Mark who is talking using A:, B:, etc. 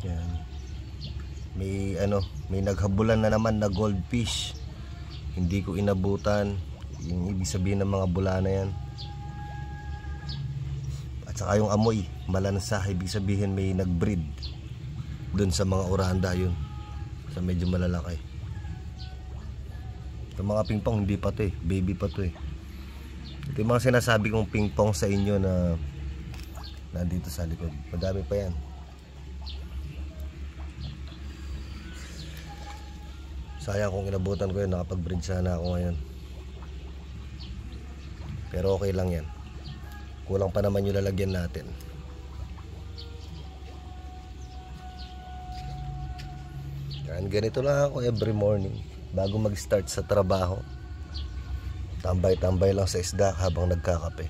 A: Yan. May naghabulan na naman na goldfish. Hindi ko inabutan. Yung ibig sabihin ng mga bula na yan. At saka yung amoy, malansa. Ibig sabihin may nagbreed dun sa mga oranda yun. Sa medyo malalaki. Yung mga pingpong hindi pa to eh. Baby pa to eh. Ito yung mga sinasabi kong pingpong sa inyo na nandito sa likod. Madami pa yan. Sayang kung inabutan ko yun. Nakapag-breed sana ako ngayon. Pero okay lang yan. Kulang pa naman yung lalagyan natin. Yan, ganito lang ako every morning bago mag-start sa trabaho. Tambay-tambay lang sa isda habang nagkakape.